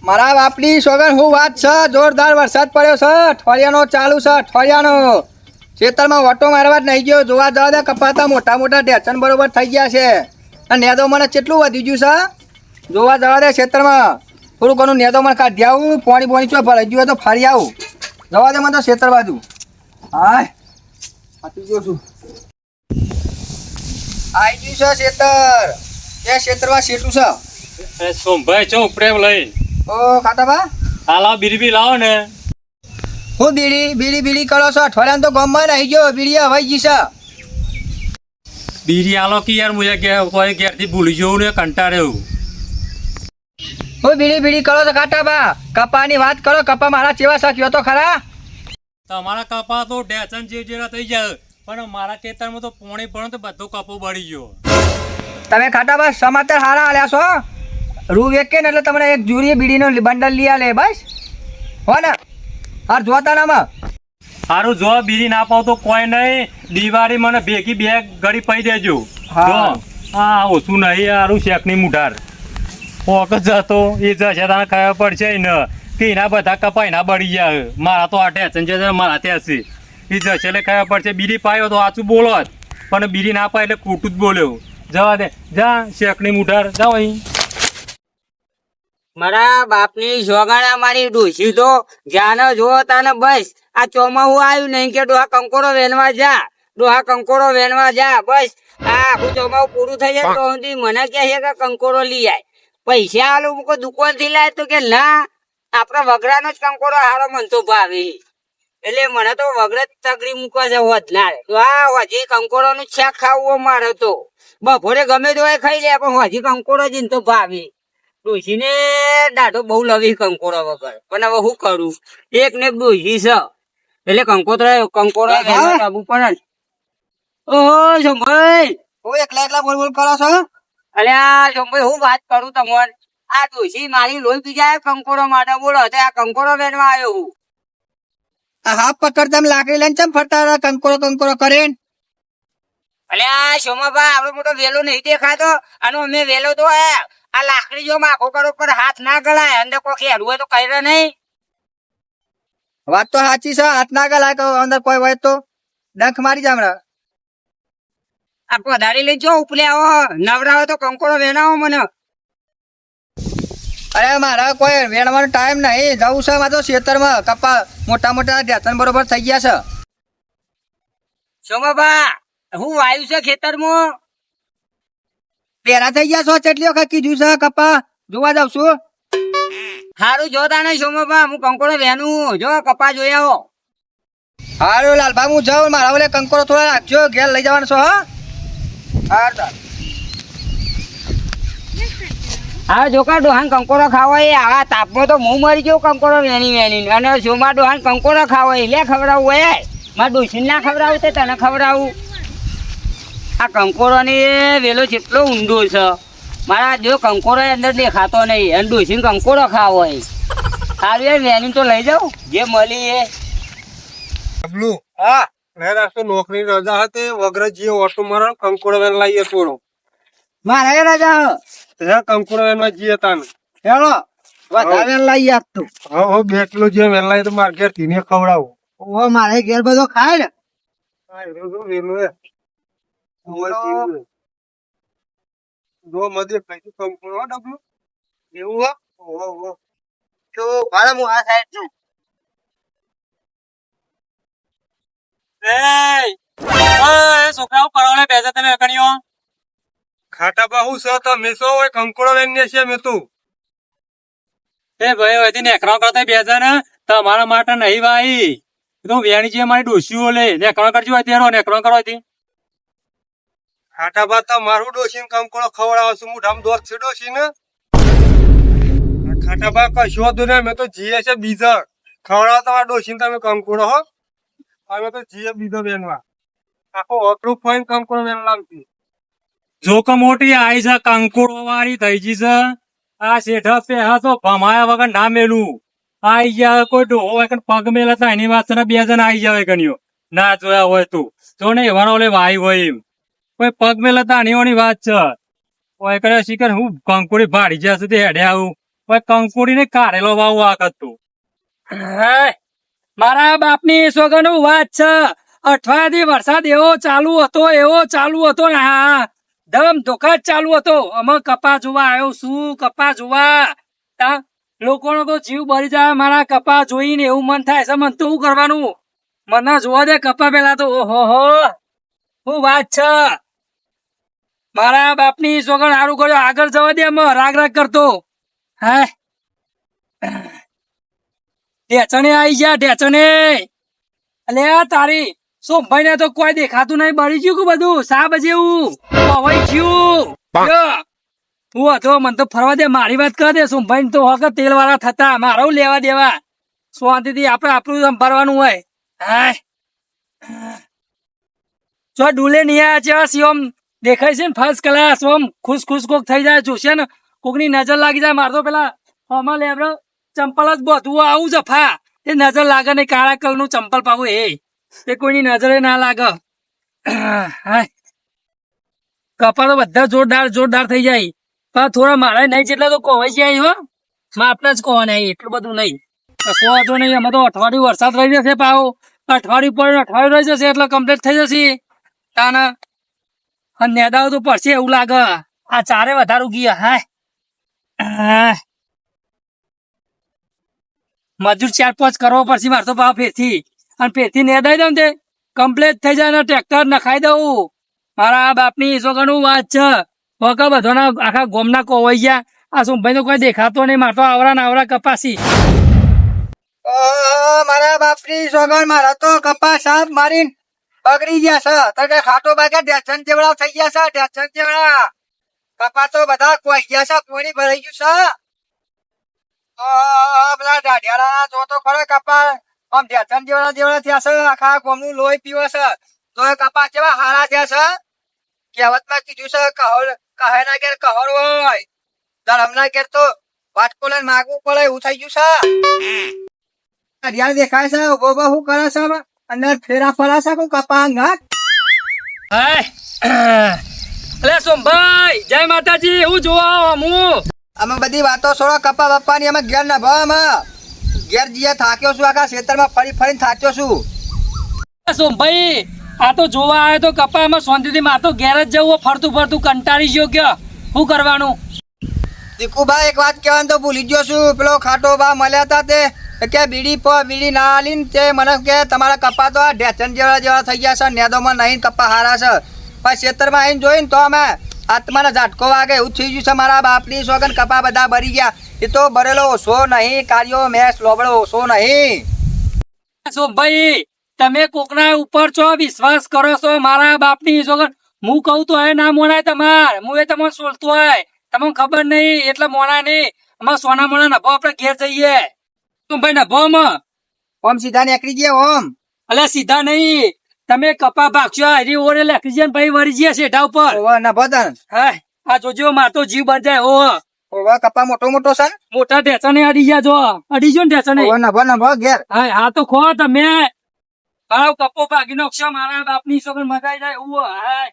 મારા બાપની સોગન હું વાત છે જોરદાર વરસાદ પડ્યો છે અઠવાડિયાનો ચાલુ છે અઠવાડિયાનો ખેતરમાં ઓટો મારવા જ નહીં ગયો જોવા જવા દે કપાતા મોટા મોટા ઢેચણ બરોબર થઈ ગયા છે અને નેદો મને કેટલું વધી ગયું છે જોવા જવા દે ખેતરમાં થોડું ઘણું નેદો મને કાઢી આવું પાણી ચો ભરાઈ ગયું હોય તો ફરી આવું જવા દે મને તો ખેતર બાજુ હાય પાછી ગયો છું આવી ગયું છે ખેતર એ ખેતરમાં શેઠું છે સોમભાઈ ચો પ્રેમ લઈ ઓ ખાતાબા હાલો બીડી બી લાવો ને હું બીડી કરો છો અઠવાડિયામાં તો ગામમાં નહીં ગયો બીડી હવાઈ ગઈ છે બીડી હાલો કે યાર મુજે કે કોઈ ઘેરથી ભૂલી જવું ને કંટાળ્યો હું બીડી કરો છો ખાતાબા કપાની વાત કરો કપા મારા ચેવા શક્યો તો ખરા તમારા કપા તો ઢેચણ જેવા થઈ જાય પણ મારા ખેતરમાં તો પોણી પણ તો બધો કપો બળી ગયો તમે ખાતાબા સમાચાર હારા આલ્યા છો રૂ વેકે ને એટલે તમને એક જુરી બીડીનો બંડલ લઈ આલે બસ હો ને હાર જોતા નામાં સારું જો બીડી ના પાવ તો કોઈ નહીં દિવાળી મને ભેગી બેગ ગળી પઈ દેજો હા. હા ઓછું નહીં સારું શેકની મુઠાર પોક જતો એ જશે તને ખબર પડશે ને કે એના બધા કપા એના બળી જાય મારા તો આ ટેન્શન છે મારા ત્યાં છે એ જશે એટલે ખબર પડશે બીડી પાયો તો સાચું બોલો જ પણ બીડી ના પાય એટલે ખોટું જ બોલ્યો જવા દે જા શેકની મુઠાર જાઓ અહીં મારા બાપની સોગાણા મારી ડોસી તો જ્યાં જો તાને બસ આ ચોમાહું આવ્યું નહીં કે ડોહા કંકોડો વેનવા જા બસ આ આખું ચોમાહું પૂરું થઈ જાય તો સુધી મને કહે છે કે કંકોડો લઈ આય પૈસા આલું મૂકો દુકાન થી લાય તો કે ના આપડે વગડાનો જ કંકોડો હારો મન તો ભાવે એટલે મને તો વગડે તગડી મૂકવા છે વધનારે તો આ હજી કંકોડો નું શાક ખાવું મારે તો બપોરે ગમે તો ખાઈ લે પણ હજી કંકોડો જ તો ભાવે ડોશીને દાઢો બહુ લવી કંકોડો વગર પણ હવે શું કરું એક ને એક ડોશી છે એટલે કંકોડો લાવવું પડે ને ઓહો શંભાઈ હું એકલા બોલ કરો છો અરે આ શંભાઈ હું વાત કરું તમને આ ડોશી મારી લોહી પી જાય કંકોડો માટે બોલો તો આ કંકોડો બેનવા આવ્યો હું આ હાફ પકડ તમે લાકડી લઈને ચમ ફરતા રહ્યા કંકોડો કરીને અલે આ સોમાભા આપડો મોટો વેલો નહીં દેખાતો અને અમે વેલો તો આ લાકડી જો માખો કરો પર હાથ ના ગળાય અંદર કોઈ ખેડવું હોય તો કર્યો નહીં વાત તો સાચી છે હાથ ના ગલાય કે અંદર કોઈ હોય તો ડંખ મારી જાય હમણાં આ પધારી લઈ જો ઉપલે આવો નવરાવો તો કંકોડો વેનાવો મને અરે મારા કોઈ વેણવાનો ટાઈમ નહીં જવું છે મારે તો ખેતરમાં કપા મોટા ઢેચણ બરોબર થઈ ગયા છે સોમાભા હું વાયુ છે ખેતરમાં પેરા થઈ ગયા છો કેટલી વખત કીધું છે કપા જોવા જાવ છું હારું જોતા નહીં સોમાભા હું કંકોડો વેનું જો કપા જોઈ આવો હારું લાલભા હું જાઉં મારા ઓલે કંકોડો થોડા રાખજો ઘેર લઈ જવાનો છો હા જોકા ડોહાન કંકોડો ખાવો એ આવા તાપમાં તો હું મરી ગયો કંકોડો વેની અને સોમા ડોહાન કંકોડો ખાવો એ લે ખવડાવું એ મારે ડોસીને ના ખવડાવું તે તને ખવડાવું આ કંકોડો ની વેલો જેટલો ઊંડો છે મારા જો કંકોડો અંદર દેખાતો નહીં અને ડોસીને કંકોડો ખાવો હોય સારું યાર વેની તો લઈ જાઉં જે મળી એ હા નોકરી રજા હતી વગર જે ઓટો મારો કંકોડો વેન લાવીએ થોડો મારે રજા કંકોડો વેનમાં જઈએ તાને હેલો વધારે લઈ આપતું હો બેટલો જે વેન લાવી તો મારે ઘેર ધીને ખવડાવું ઓ મારે ઘેર બધો ખાય ને જો મધ્ય કઈ કંકોડો ડબલું એવું હો તો ભાડે હું આ સાઈડ છું છોકરાઓ પડોલે બેસે તમે અકણીઓ ખાટા બાહુ છે તો મેસો હોય કંકોડો વેન ને છે મેં તું એ ભાઈ વધી નેકરો કરતા બેસે ને તમારા માટે નહીં ભાઈ તો વેણી છે મારી ડોસીઓ લે નેકરો કરજો અત્યારે નેકરો કરો હતી ખાટા બા તો મારું ડોસી ને કંકોડો ખવડાવો છું મોઢામાં દોત છે ડોસી ને ખાટા બા કશો હતું ને મેં તો જીએ છે બીજા ખવડાવો તમારા ડોસી ને તમે કંકોડો હો અમે તો જીએ બીજો બેનવા આખો ઓકરું ફોઈન કંકોડો બેન લાવતી જોક મોટી આઈ છે કંકુડો વાળી થઈ ગઈ છે આ શેઠા પેહા તો ભમાયા વગર ના મેલું આઈ ગયા કોઈ ડોહો હોય પગ મેલા હતા એની વાત છે બે જણા આઈ જાય ગણ્યો ના જોયા હોય તું જો ને એવાનો ઓલે વાઈ હોય એમ કોઈ પગ મેલા હતા એની વાત છે કોઈ કરે શીખર હું કંકુડી ભાડી જશે તે હેડે આવું કોઈ કંકોડીને કાઢેલો ભાવ વાગત તું. હાય, મારા બાપની સોગંદનું વાત છે. અઠવાડિયાથી વરસાદ એવો ચાલુ હતો ને હા ધમ ધોકા જ ચાલુ હતો. અમે કપા જોવા આવ્યો છું, કપા જોવા. લોકોનો તો જીવ બળી જાય મારા કપા જોઈને. એવું મન થાય છે. મને તો શું કરવાનું? મને જોવા દે કપા પેલા તો. ઓહો, શું વાત છે. મારા બાપની સોગંદ સારું કર્યો. આગળ જવા દે. અમે રાગ કરતો. હાય, ઢેચણે આવી ગયા, ઢેચણે. અલે તારી સોમભાઈ ને તો કોઈ દેખાતું નહીં. બળી ગયું કે બધું સાબ જેવું પવાઈ ગયું. હું હતો, મને તો ફરવા દે. મારી વાત કર દે. સોમભાઈ તો હક તેલ વાળા થતા, મારો લેવા દેવા. શાંતિથી આપણે આપણું સંભાળવાનું હોય. હાય, જો ડુલે નિયા છે શિવમ દેખાય છે ને ફર્સ્ટ ક્લાસ. ઓમ ખુશ ખુશ કોક થઈ જાય, જોશે ને કોકની નજર લાગી જાય. મારતો પેલા હમણાં લેબડો ચંપલ જ બધું આવું જફા. એ નજર લાગે ને કાળા કલર નું ચંપલ પાવું એ કોઈની નજરે ના લાગે. હાય, કપા તો બધા જોરદાર થઈ જાય. પણ થોડા મારા નહીં જેટલા તો કોવાઈ જાય હો. માપના જ કોવા નહીં, એટલું બધું નહીં. કશો વાંધો નહીં. અમે તો અઠવાડિયું વરસાદ રહી જશે પાવો. અઠવાડિયું પર અઠવાડિયું રહી જશે એટલે કમ્પ્લીટ થઈ જશે. તાના અને નેદાઓ તો પડશે એવું લાગે. આ ચારે વધારે ઉગી. હાય, મજૂર 4-5 કરવો પડશે મારે તો ભાવ ફેરથી. અને ફેરથી નેદાઈ દઉં તે કમ્પ્લીટ થઈ જાય ને ટ્રેક્ટર નખાઈ દઉં. મારા બાપની સોગંદનું વાત છે. વગર બધાના આખા ગોમના કોવાઈ ગયા. આ સોમભાઈ તો કોઈ દેખાતો નહીં. મારે તો આવરા ને આવરા કપાસી. મારા બાપની સોગન, મારા તો કપા સાપ મારીને બગડી ગયા છે. તો કે ખાટો બાગે ઢેચણ જેવડા થઈ ગયા છે. ઢેચણ જેવડા કપા તો બધા કોઈ ગયા છે. પોણી ભરાઈ ગયું છે. બધા દાઢિયાળા જો તો ખરો કપા આમ ઢેચણ જેવડા થયા છે. આખા ગોમનું લોહી પીવે છે. તો એ કપા કેવા હારા થયા છે. કહેવતમાં કીધું છે કહે ના ઘેર કહર હોય, ધરમના ઘેર તો વાટકો લઈને માગવું પડે એવું થઈ ગયું છે. હરિયાળ દેખાય છે. ઉભો ઉભો શું કરે છે? અંદર ફેરા ફરા છે કોઈ કપા અંગાત. હાય, અલે સોમભાઈ જય માતાજી. હું જોવા હું અમે બધી વાતો છોડો કપા બપ્પાની. અમે ઘેર ના ભાવ અમે ઘેર જઈએ. થાક્યો છું. આખા ખેતરમાં ફરીને થાક્યો છું. સોમભાઈ આ તો જોવા આવ્યો તો કપામાં શાંતિથી. માર તો ઘેર જ જવું. ફરતું કંટાળી ગયો. કે શું કરવાનું? દીકુભાઈ એક વાત કહેવાનું તો ભૂલી ગયો છું. પેલો ખાટો બા મળ્યા હતા તે કે બીડી ના આલીને તે મને કે તમારા કપા તો આ ઢેચણ જેવા થઈ ગયા છે. નેદોમાં નહીં કપા હારા છે. પછી ખેતરમાં આવીને જોઈને તો અમે આત્માને ઝાટકો વાગે એવું થઈ ગયું છે. મારા બાપની સોગન કપા બધા ભરી ગયા. એ તો ભરેલો ઓછો નહીં. કાર્યો મેસ લોબડો ઓછો નહીં. સોમભાઈ તમે કોકના ઉપર છો વિશ્વાસ કરો છો? મારા બાપની સોગન હું કહું તો એ ના મોણાય તમાર. હું એ તમને સોલતો હોય તમને ખબર નહીં એટલે મોણા નહીં. અમારે સોના મોણા નભો આપણે ઘેર જઈએ. સોમભાઈ નભો ઓમ સીધા નીકળી ગયા ઓમ. અલે સીધા નહીં. તમે કપા ભાગશો હરી ઓરે લખી જાય ભાઈ વળી ગયા શેઠા ઉપર. ના બદન. હા, આ જોજો માર તો જીવ બન જાય. ઓવા કપા મોટો મોટો છે. મોટા ઢેચણે અડી ગયા. જો અડી જો ને ઢેચણે. નભો ઘેર. હા તો ખો તમે. કપો ભાગી નાખશો. મારા બાપની છોકરી મગાઈ જાય એવું. હાય